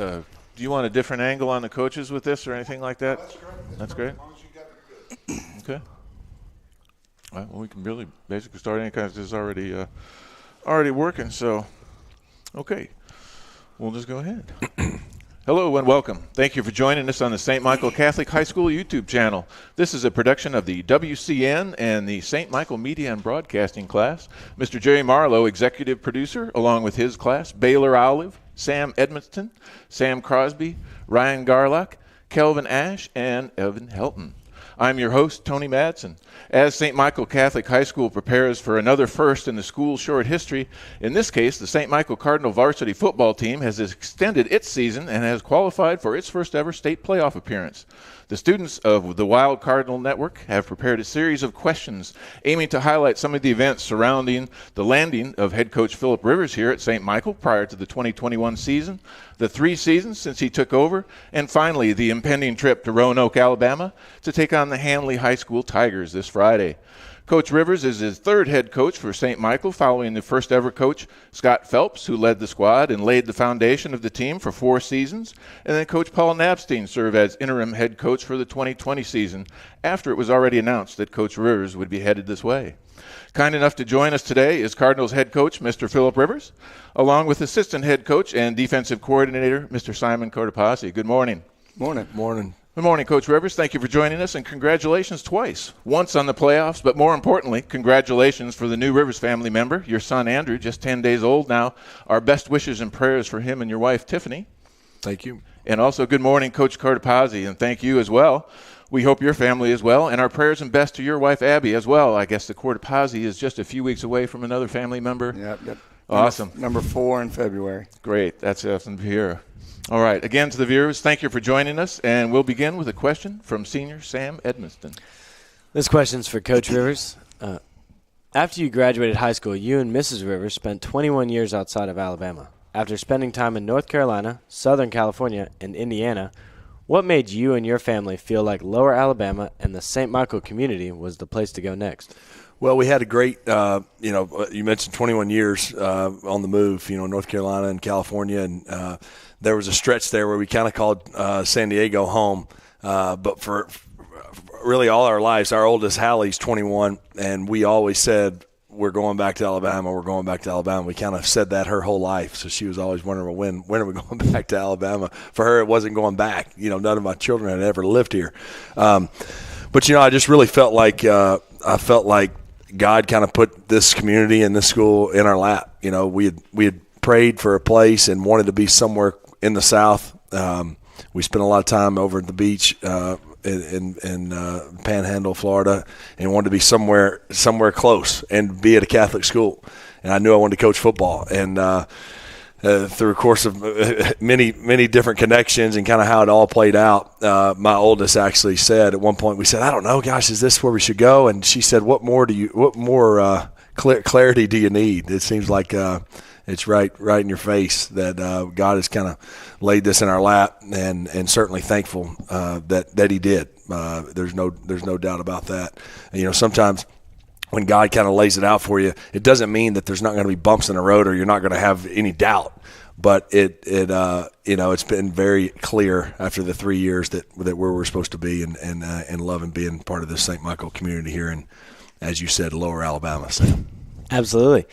Do you want a different angle on the coaches with this or anything like that? No, that's great. That's great. As long as you got it good. Okay. All right, well, we can really basically start any kind of this is already working. So, okay, we'll just go ahead. Hello and welcome. Thank you for joining us on the St. Michael Catholic High School YouTube channel. This is a production of the WCN and the St. Michael Media and Broadcasting class. Mr. Jerry Marlowe, executive producer, along with his class, Baylor Olive, Sam Edmiston, Sam Crosby, Ryan Garlock, Kelvin Ashe, and Evan Helton. I'm your host, Tony Madson. As St. Michael Catholic High School prepares for another first in the school's short history, in this case, the St. Michael Cardinal varsity football team has extended its season and has qualified for its first ever state playoff appearance. The students of the Wild Cardinal Network have prepared a series of questions aiming to highlight some of the events surrounding the landing of head coach Phillip Rivers here at St. Michael prior to the 2021 season, the 3 seasons since he took over, and finally the impending trip to Roanoke, Alabama to take on the Handley High School Tigers this Friday. Coach Rivers is his 3rd head coach for St. Michael, following the first ever coach, Scott Phelps, who led the squad and laid the foundation of the team for 4 seasons. And then Coach Paul Nabstein served as interim head coach for the 2020 season, after it was already announced that Coach Rivers would be headed this way. Kind enough to join us today is Cardinals head coach, Mr. Phillip Rivers, along with assistant head coach and defensive coordinator, Mr. Simon Cortopassi. Good morning. Morning. Good morning, Coach Rivers. Thank you for joining us, and congratulations twice. Once on the playoffs, but more importantly, congratulations for the new Rivers family member, your son Andrew, just 10 days old now. Our best wishes and prayers for him and your wife, Tiffany. Thank you. And also, good morning, Coach Cortopassi, and thank you as well. We hope your family is well, and our prayers and best to your wife, Abby, as well. I guess the Cortopassi is just a few weeks away from another family member. Yep. Awesome. Number 4 in February. Great. That's awesome to hear. All right. Again, to the viewers, thank you for joining us, and we'll begin with a question from senior Sam Edmiston. This question's for Coach Rivers. After you graduated high school, you and Mrs. Rivers spent 21 years outside of Alabama. After spending time in North Carolina, Southern California, and Indiana, what made you and your family feel like Lower Alabama and the St. Michael community was the place to go next? Well, we had a great, you mentioned 21 years on the move, North Carolina and California, and there was a stretch there where we kind of called San Diego home. But for really all our lives, our oldest, Hallie's 21, and we always said, we're going back to Alabama. We kind of said that her whole life, so she was always wondering, when are we going back to Alabama? For her, it wasn't going back. None of my children had ever lived here. But, I just really felt like God kind of put this community and this school in our lap. We had prayed for a place and wanted to be somewhere in the South. We spent a lot of time over at the beach in Panhandle, Florida, and wanted to be somewhere close and be at a Catholic school. And I knew I wanted to coach football. And through a course of many different connections and kind of how it all played out, my oldest actually said at one point, we said, I don't know, gosh, is this where we should go? And she said, what more clarity do you need? It seems like it's right in your face that God has kind of laid this in our lap, and certainly thankful that he did. There's no doubt about that. And, sometimes when God kind of lays it out for you, it doesn't mean that there's not going to be bumps in the road or you're not going to have any doubt. But it's been very clear after the 3 years that where we're supposed to be, and loving being part of the St. Michael community here in, as you said, Lower Alabama. Sam. Absolutely.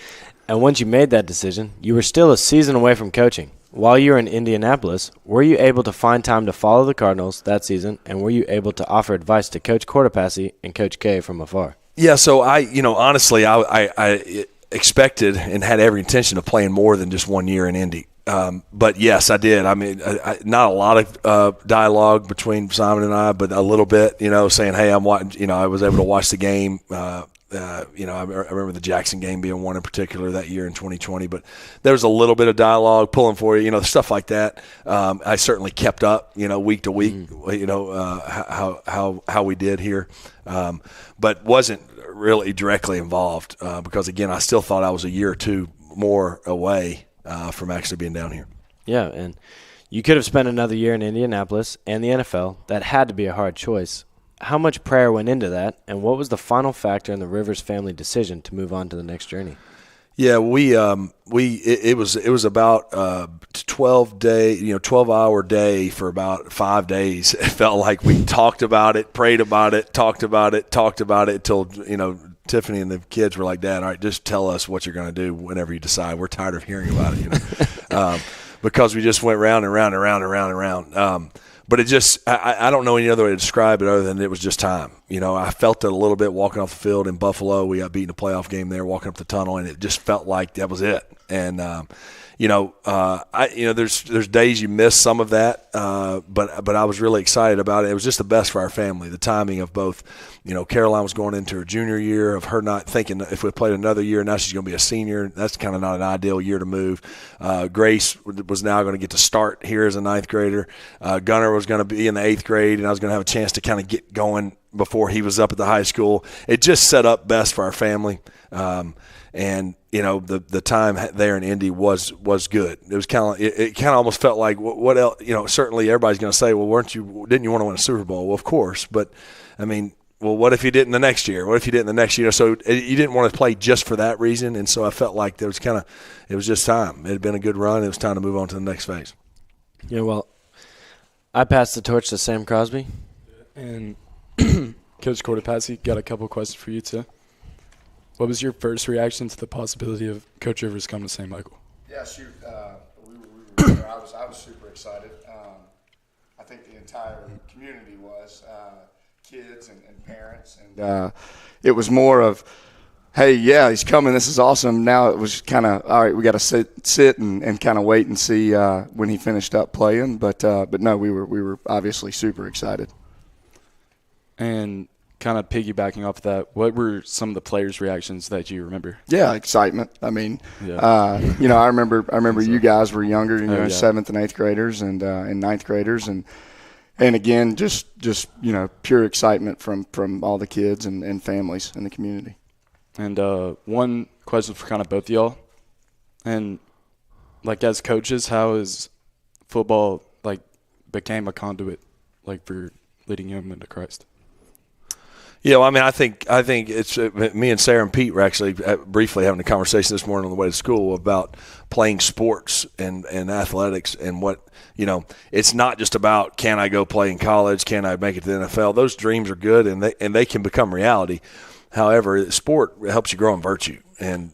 And once you made that decision, you were still a season away from coaching. While you were in Indianapolis, were you able to find time to follow the Cardinals that season, and were you able to offer advice to Coach Cortopassi and Coach K from afar? Yeah, so honestly, I expected and had every intention of playing more than just 1 year in Indy. But yes, I did. I mean, not a lot of dialogue between Simon and I, but a little bit, saying, hey, I'm watching, I was able to watch the game. I remember the Jackson game being one in particular that year in 2020, but there was a little bit of dialogue pulling for you, stuff like that. I certainly kept up, week to week, how we did here, but wasn't really directly involved because, again, I still thought I was a year or two more away from actually being down here. Yeah, and you could have spent another year in Indianapolis and the NFL. That had to be a hard choice. How much prayer went into that, and what was the final factor in the Rivers family decision to move on to the next journey? Yeah, it was about 12-hour day for about 5 days. It felt like we talked about it, prayed about it, talked about it until Tiffany and the kids were like, "Dad, all right, just tell us what you're going to do whenever you decide. We're tired of hearing about it." Because we just went round and round and round and round and round. But it just, I don't know any other way to describe it other than it was just time. I felt it a little bit walking off the field in Buffalo. We got beaten a playoff game there, walking up the tunnel, and it just felt like that was it. And, there's days you miss some of that, but I was really excited about it. It was just the best for our family. The timing of both, Caroline was going into her junior year, of her not thinking if we played another year, now she's going to be a senior. That's kind of not an ideal year to move. Grace was now going to get to start here as a ninth grader. Gunnar was going to be in the eighth grade, and I was going to have a chance to kind of get going before he was up at the high school. It just set up best for our family. And the time there in Indy was good. It was it kind of almost felt like what else? Certainly everybody's going to say, well, didn't you want to win a Super Bowl? Well, of course, but I mean, well, what if you did in the next year? What if you did in the next year? So you didn't want to play just for that reason, and so I felt like it was just time. It had been a good run. It was time to move on to the next phase. Yeah, well, I passed the torch to Sam Crosby. And Coach Cortopassi, got a couple questions for you too. What was your first reaction to the possibility of Coach Rivers coming to St. Michael? Yeah, shoot. We were there. I was super excited. I think the entire community was, kids and parents. And it was more of, hey, yeah, he's coming. This is awesome. Now it was kind of, all right, we got to sit and kind of wait and see when he finished up playing. But no, we were obviously super excited. And kind of piggybacking off that, what were some of the players' reactions that you remember? Yeah, excitement. I mean, I remember you guys were younger, 7th and 8th graders and ninth graders, and again, just pure excitement from all the kids and families in the community. And one question for kind of both of y'all, and like as coaches, how is football became a conduit for leading him into Christ? Yeah, well, I mean, I think it's me and Sarah and Pete were actually briefly having a conversation this morning on the way to school about playing sports and athletics and what, it's not just about can I go play in college, can I make it to the NFL. Those dreams are good and they can become reality. However, sport helps you grow in virtue and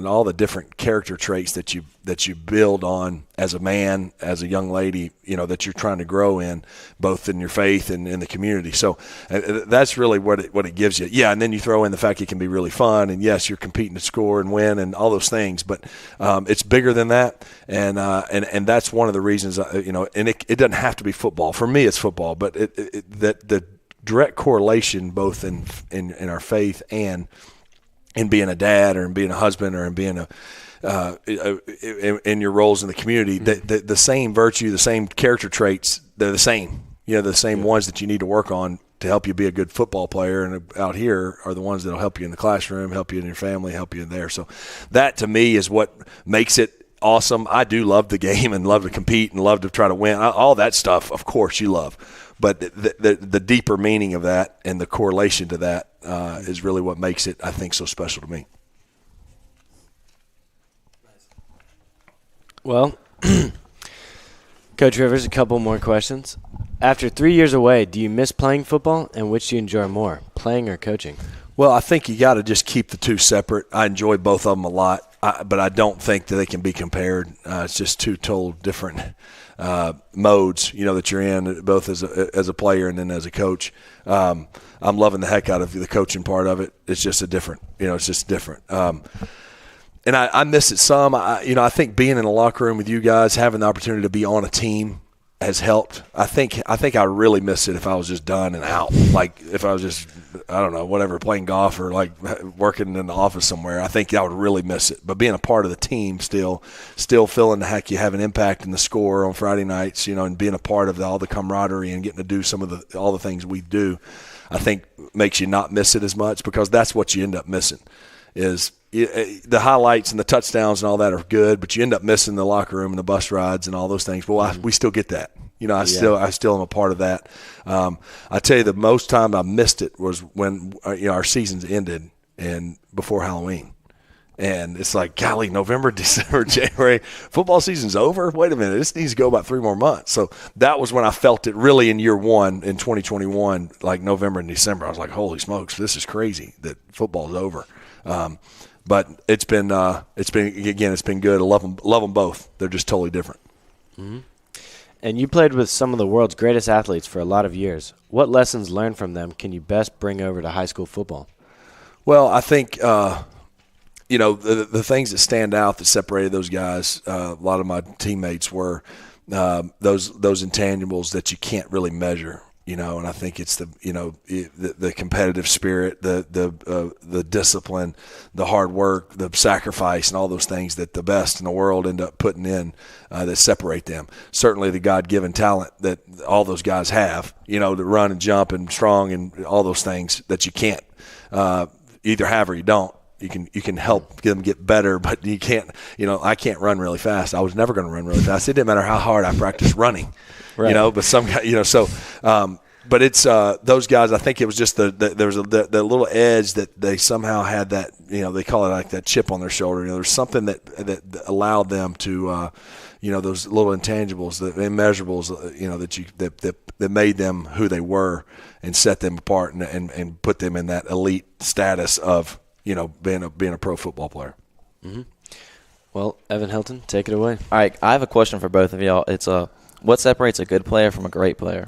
all the different character traits that you build on as a man, as a young lady, that you're trying to grow in, both in your faith and in the community. So that's really what it gives you. Yeah, and then you throw in the fact it can be really fun, and yes, you're competing to score and win and all those things, but it's bigger than that, and that's one of the reasons, and it doesn't have to be football. For me, it's football, but the direct correlation both in our faith and in being a dad or in being a husband or in being in your roles in the community, the same virtue, the same character traits, they're the same. The same ones that you need to work on to help you be a good football player and out here are the ones that will help you in the classroom, help you in your family, help you in there. So that to me is what makes it awesome. I do love the game and love to compete and love to try to win. All that stuff, of course, you love. But the deeper meaning of that and the correlation to that is really what makes it, I think, so special to me. Well, Coach Rivers, a couple more questions. After 3 years away, do you miss playing football, and which do you enjoy more, playing or coaching? Well, I think you got to just keep the two separate. I enjoy both of them a lot, but I don't think that they can be compared. It's just two total different modes, that you're in, both as a player and then as a coach. I'm loving the heck out of the coaching part of it. It's just different. And I miss it some. I think being in the locker room with you guys, having the opportunity to be on a team has helped. I think I really miss it if I was just done and out. Like if I was just, I don't know, whatever, playing golf or working in the office somewhere. I think I would really miss it. But being a part of the team still feeling the heck you have an impact in the score on Friday nights, and being a part of all the camaraderie and getting to do some of all the things we do, I think makes you not miss it as much, because that's what you end up missing is the highlights and the touchdowns and all that are good, but you end up missing the locker room and the bus rides and all those things. Well, we still get that. I still am a part of that. I tell you, the most time I missed it was when our seasons ended and before Halloween. And it's like, golly, November, December, January, football season's over? Wait a minute, this needs to go about 3 more months. So that was when I felt it really in year one in 2021, like November and December. I was like, holy smokes, this is crazy that football's over. But it's been good. I love them both. They're just totally different. Mm-hmm. And you played with some of the world's greatest athletes for a lot of years. What lessons learned from them can you best bring over to high school football? Well, I think the things that stand out that separated those guys, a lot of my teammates were those intangibles that you can't really measure. And I think it's the competitive spirit, the discipline, the hard work, the sacrifice, and all those things that the best in the world end up putting in that separate them. Certainly the God-given talent that all those guys have, to run and jump and strong and all those things that you can't either have or you don't. You can help them get better, but you can't. I can't run really fast. I was never going to run really fast. It didn't matter how hard I practiced running. Right. But some guys, but it's those guys. I think it was just there was the little edge that they somehow had that, they call it like that chip on their shoulder. There's something that allowed them to, those little intangibles, the immeasurables, that made them who they were and set them apart and put them in that elite status of, being a pro football player. Mm-hmm. Well, Evan, Helton, take it away. All right, I have a question for both of y'all. It's what separates a good player from a great player?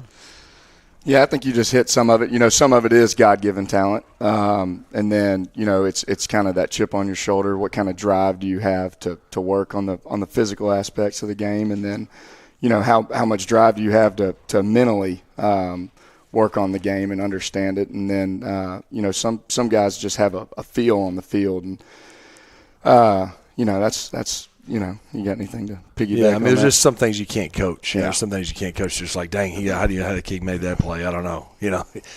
Yeah, I think you just hit some of it. Some of it is God-given talent, and then it's kind of that chip on your shoulder. What kind of drive do you have to work on the physical aspects of the game, and then how much drive do you have to mentally work on the game and understand it, and then some guys just have a feel on the field, and that's. You got anything to piggyback on? Yeah, I mean, there's that? just some things you can't coach. Yeah. There's some things you can't coach. Just like, dang, how the kid made that play? I don't know.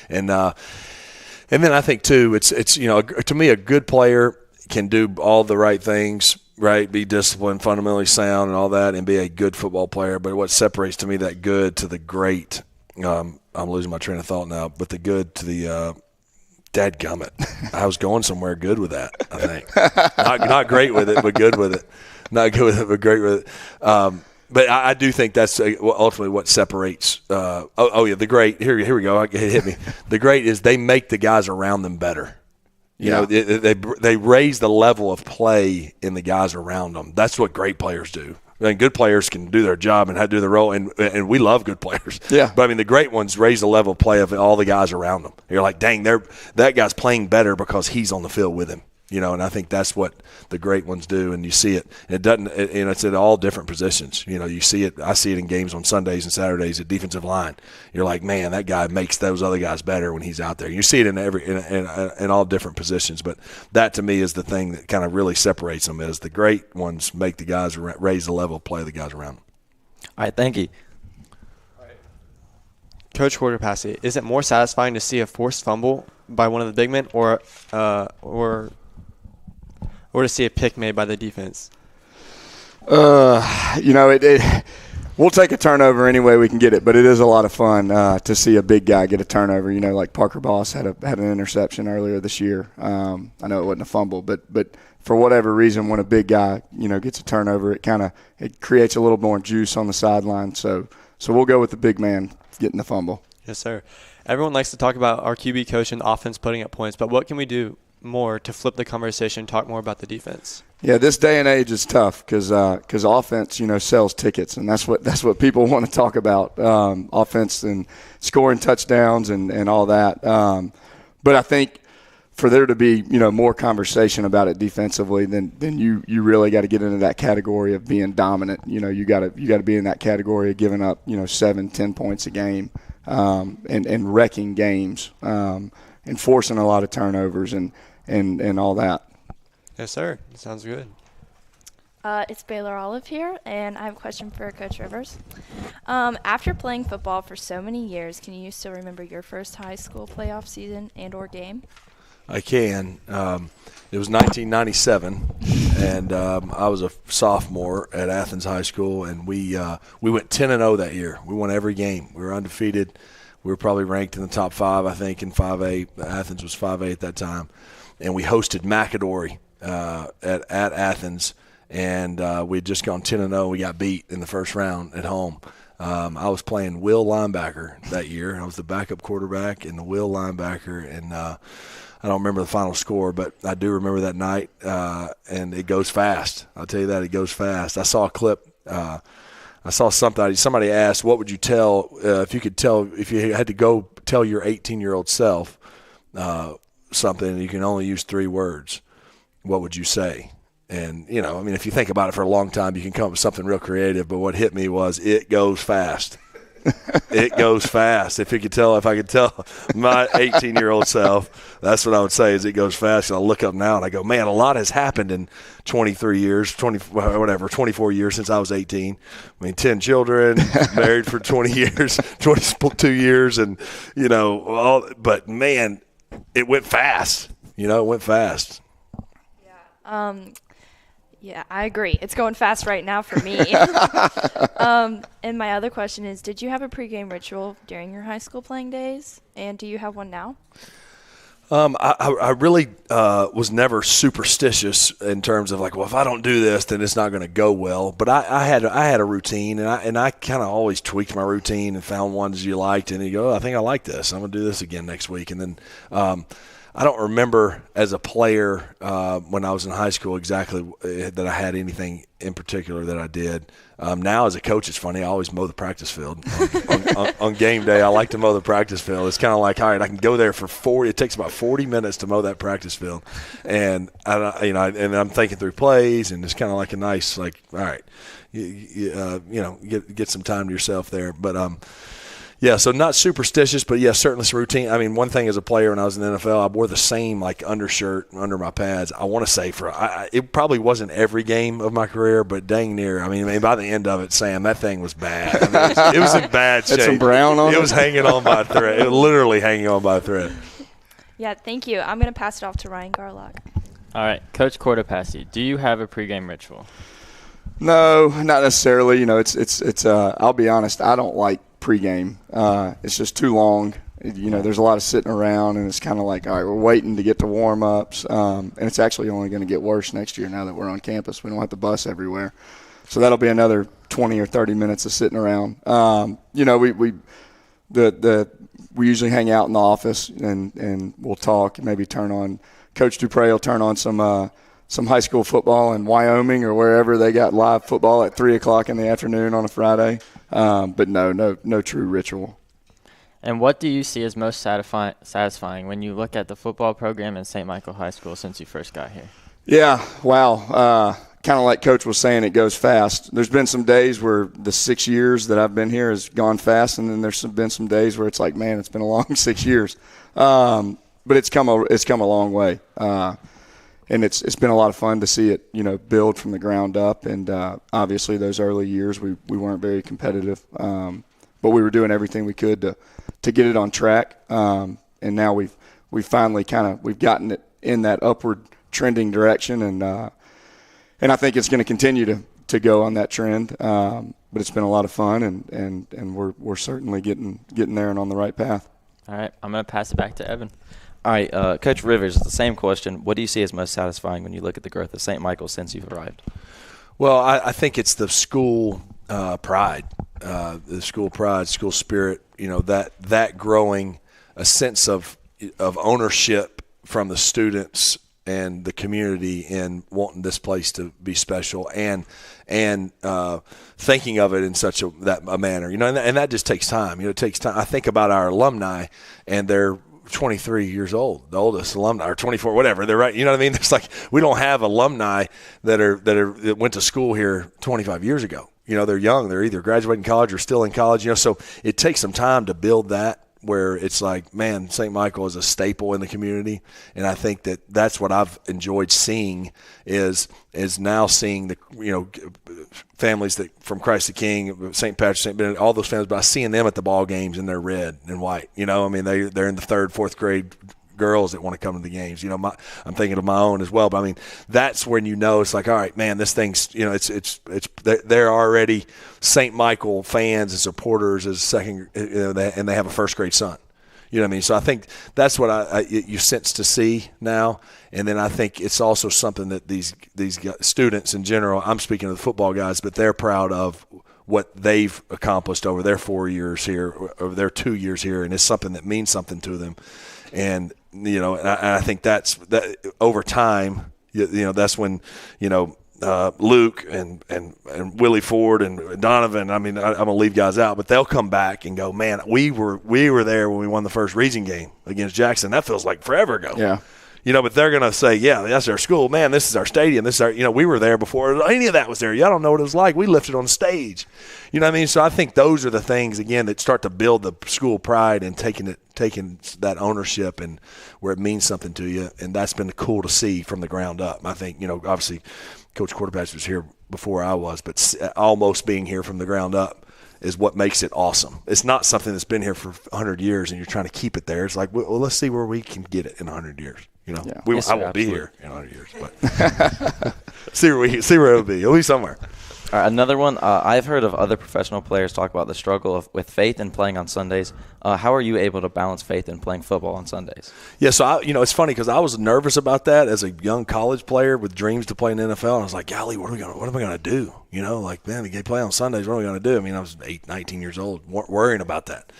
And then I think too, it's to me, a good player can do all the right things, right? Be disciplined, fundamentally sound, and all that, and be a good football player. But what separates to me that good to the great, I'm losing my train of thought now. But the good to the dadgummit. I was going somewhere good with that. I think not great with it, but good with it. Not good with it, but great with it. But I do think that's ultimately what separates. The great. Here we go. It hit me. The great is they make the guys around them better. They raise the level of play in the guys around them. That's what great players do. I mean, good players can do their job and do their role, and we love good players. Yeah. But, I mean, the great ones raise the level of play of all the guys around them. You're like, dang, that guy's playing better because he's on the field with him. And I think that's what the great ones do, and you see it. It doesn't, it's at all different positions. You see it. I see it in games on Sundays and Saturdays at defensive line. You're like, man, that guy makes those other guys better when he's out there. You see it in all different positions, but that to me is the thing that kind of really separates them. Is the great ones make the guys raise the level of play of the guys around them. All right, thank you. Coach Cortopassi, is it more satisfying to see a forced fumble by one of the big men, or to see a pick made by the defense? We'll take a turnover any way we can get it, but it is a lot of fun to see a big guy get a turnover. Like Parker Boss had an interception earlier this year. I know it wasn't a fumble, but for whatever reason, when a big guy gets a turnover, it creates a little more juice on the sideline. So we'll go with the big man getting the fumble. Yes, sir. Everyone likes to talk about our QB coach and offense putting up points, but what can we do more to flip the conversation, talk more about the defense? Yeah, this day and age is tough because offense, sells tickets, and that's what people want to talk about, offense and scoring touchdowns and all that. But I think for there to be more conversation about it defensively, then you really got to get into that category of being dominant. You got to be in that category of giving up 7-10 points a game and wrecking games and forcing a lot of turnovers and all that. Yes, sir. Sounds good. It's Baylor Olive here, and I have a question for Coach Rivers. After playing football for so many years, can you still remember your first high school playoff season and or game? I can. It was 1997, and I was a sophomore at Athens High School, and we went 10-0 that year. We won every game. We were undefeated. We were probably ranked in the top 5, I think, in 5A. Athens was 5A at that time. And we hosted McAdory at Athens, and we had just gone 10-0. We got beat in the first round at home. I was playing will linebacker that year. I was the backup quarterback and the will linebacker, and I don't remember the final score, but I do remember that night, and it goes fast. I'll tell you that, it goes fast. I saw a clip. I saw something. Somebody asked, what would you tell if you had to go tell your 18-year-old self something and you can only use 3 words, what would you say? And, if you think about it for a long time, you can come up with something real creative, but what hit me was it goes fast. It goes fast. If I could tell my 18-year-old self, that's what I would say is it goes fast. And I look up now and I go, man, a lot has happened in 24 years since I was 18. 10 children, married for 20 years, 22 years, and, but, man, it went fast. It went fast. Yeah. Yeah, I agree. It's going fast right now for me. And my other question is, did you have a pregame ritual during your high school playing days? And do you have one now? I really was never superstitious in terms of like, well, if I don't do this, then it's not going to go well. But I had a routine, and I kind of always tweaked my routine and found ones you liked, and you go, oh, I think I like this. I'm going to do this again next week. And then I don't remember as a player when I was in high school exactly that I had anything in particular that I did. Now as a coach, it's funny. I always mow the practice field. On game day, I like to mow the practice field. It's kind of like, all right, I can go there for 40. It takes about 40 minutes to mow that practice field. And, and I'm thinking through plays, and it's kind of like a nice, like, all right, get some time to yourself there. But, yeah, so not superstitious, but, yeah, certainly some routine. I mean, one thing as a player when I was in the NFL, I wore the same, like, undershirt under my pads. I want to say it probably wasn't every game of my career, but dang near. I mean, by the end of it, Sam, that thing was bad. I mean, it was in bad shape. Had some brown on it? It was hanging on by a thread. It was literally hanging on by a thread. Yeah, thank you. I'm going to pass it off to Ryan Garlock. All right, Coach Cortopassi, do you have a pregame ritual? No, not necessarily. It's I'll be honest, I don't like pregame. It's just too long. There's a lot of sitting around, and it's kind of like, all right, we're waiting to get to warm-ups, and it's actually only going to get worse next year now that we're on campus. We don't have to bus everywhere. So that'll be another 20 or 30 minutes of sitting around. We usually hang out in the office, and we'll talk, maybe turn on – Coach Dupre will turn on some high school football in Wyoming or wherever they got live football at 3 o'clock in the afternoon on a Friday. But no true ritual. And what do you see as most satisfying when you look at the football program in St. Michael High School since you first got here? Yeah, wow. Kind of like Coach was saying, it goes fast. There's been some days where the 6 years that I've been here has gone fast, and then there's been some days where it's like, man, it's been a long 6 years. But it's come a long way. And it's been a lot of fun to see it, build from the ground up. And obviously those early years we weren't very competitive, but we were doing everything we could to get it on track. And now we've finally we've gotten it in that upward trending direction, and I think it's going to continue to go on that trend. But it's been a lot of fun, and we're certainly getting there and on the right path. All right, I'm going to pass it back to Evan. All right, Coach Rivers, the same question. What do you see as most satisfying when you look at the growth of St. Michael since you've arrived? Well, I think it's the school pride, school spirit, that growing a sense of ownership from the students and the community in wanting this place to be special and thinking of it in such a manner, and that just takes time. It takes time. I think about our alumni, and they're 23 years old, the oldest alumni, or 24, whatever. They're right. You know what I mean? It's like we don't have alumni that went to school here 25 years ago. They're young. They're either graduating college or still in college. So it takes some time to build that, where it's like, man, St. Michael is a staple in the community, and I think that's what I've enjoyed seeing is now seeing the families that from Christ the King, St. Patrick, St. Benedict, all those families, but seeing them at the ball games and they're red and white. I mean, they're in the 3rd, 4th grade girls that want to come to the games. I'm thinking of my own as well, but I mean, that's when it's like, all right, man, this thing's they're already St. Michael fans and supporters as second, and they have a 1st grade son. You know what I mean? So I think that's what you sense to see now. And then I think it's also something that these students in general, I'm speaking of the football guys, but they're proud of what they've accomplished over their 4 years here, over their 2 years here, and it's something that means something to them. And, and I think that over time, that's when, Luke and Willie Ford and Donovan, I mean, I'm going to leave guys out, but they'll come back and go, man, we were there when we won the first region game against Jackson. That feels like forever ago. Yeah. But they're going to say, yeah, that's our school. Man, this is our stadium. This is our, we were there before any of that was there. Y'all don't know what it was like. We lifted on stage. You know what I mean? So I think those are the things, again, that start to build the school pride and taking that ownership and where it means something to you. And that's been cool to see from the ground up. I think, obviously Coach Cortopassi was here before I was, but almost being here from the ground up is what makes it awesome. It's not something that's been here for 100 years and you're trying to keep it there. It's like, well, let's see where we can get it in 100 years. Yeah. Yes, I won't be here in 100 years, but see where it'll be. It'll be somewhere. All right, another one. I've heard of other professional players talk about the struggle with faith and playing on Sundays. How are you able to balance faith and playing football on Sundays? Yeah, so it's funny because I was nervous about that as a young college player with dreams to play in the NFL. And I was like, golly, what am I going to do? Man, they play on Sundays. What am I going to do? I mean, I was 19 years old, worrying about that.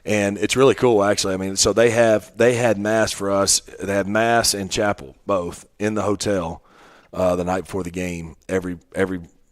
And it's really cool, actually. I mean, so they had mass for us. They had mass and chapel both in the hotel the night before the game. Every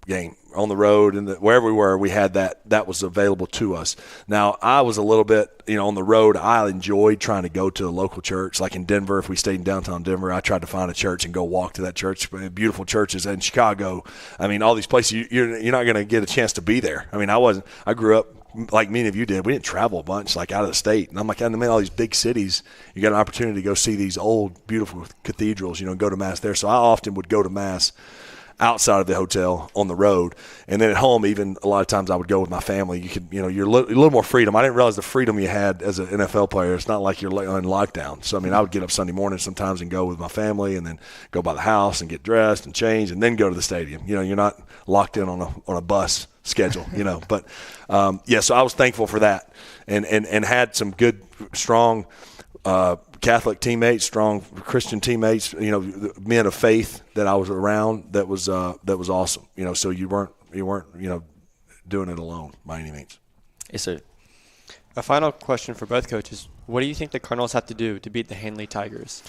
game on the road and wherever we were, we had that was available to us. Now, I was a little bit, on the road. I enjoyed trying to go to a local church, like in Denver. If we stayed in downtown Denver, I tried to find a church and go walk to that church. Beautiful churches in Chicago. I mean, all these places you're not going to get a chance to be there. I mean, I grew up like many of you did. We didn't travel a bunch, like out of the state. And I'm like, all these big cities, you got an opportunity to go see these old, beautiful cathedrals, go to Mass there. So I often would go to Mass outside of the hotel on the road. And then at home, even a lot of times I would go with my family. You could, you're a little more freedom. I didn't realize the freedom you had as an NFL player. It's not like you're on lockdown. So, I would get up Sunday morning sometimes and go with my family and then go by the house and get dressed and change and then go to the stadium. You're not locked in on a bus schedule, But, so I was thankful for that and had some good, strong Catholic teammates, strong Christian teammates, men of faith that I was around. That was awesome. So you weren't doing it alone by any means. Yes, sir. A final question for both coaches: what do you think the Cardinals have to do to beat the Handley Tigers?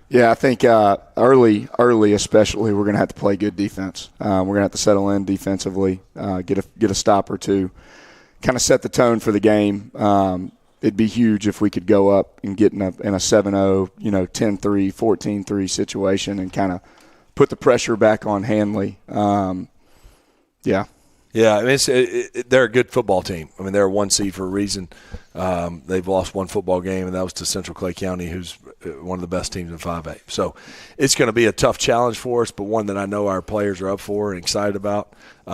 Yeah, I think early especially, we're going to have to play good defense. We're going to have to settle in defensively, get a stop or two, kind of set the tone for the game. It'd be huge if we could go up and get in a 7-0, 10-3, 14-3 situation and kind of put the pressure back on Handley. Yeah. Yeah, they're a good football team. They're a 1 seed for a reason. They've lost one football game, and that was to Central Clay County, who's one of the best teams in 5A. So it's going to be a tough challenge for us, but one that I know our players are up for and excited about.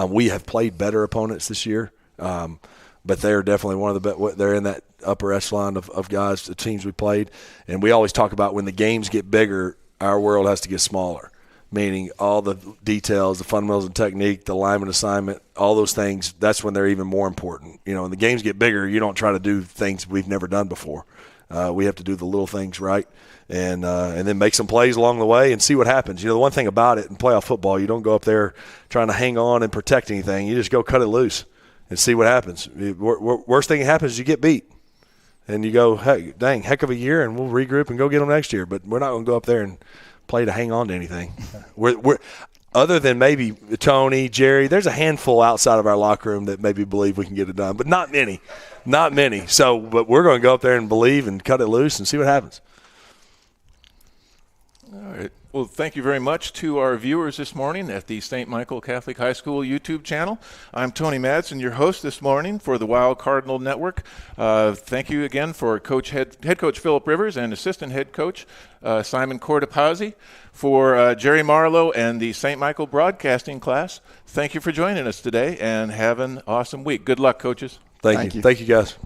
We have played better opponents this year, but they're definitely one of the best. They're in that upper echelon of guys, the teams we played. And we always talk about when the games get bigger, our world has to get smaller. Meaning all the details, the fundamentals and technique, the alignment assignment, all those things, that's when they're even more important. When the games get bigger, you don't try to do things we've never done before. We have to do the little things right and then make some plays along the way and see what happens. The one thing about it in playoff football, you don't go up there trying to hang on and protect anything. You just go cut it loose and see what happens. Worst thing that happens is you get beat. And you go, hey, dang, heck of a year, and we'll regroup and go get them next year. But we're not going to go up there and play to hang on to anything. We're other than maybe Tony, Jerry, there's a handful outside of our locker room that maybe believe we can get it done, but not many. So, but we're going to go up there and believe and cut it loose and see what happens. All right. Well, thank you very much to our viewers this morning at the St. Michael Catholic High School YouTube channel. I'm Tony Madson, your host this morning for the Wild Cardinal Network. Thank you again for head coach Phillip Rivers and assistant head coach Simon Cortopassi, for Jerry Marlowe and the St. Michael broadcasting class. Thank you for joining us today and have an awesome week. Good luck, coaches. Thank you. Thank you, guys.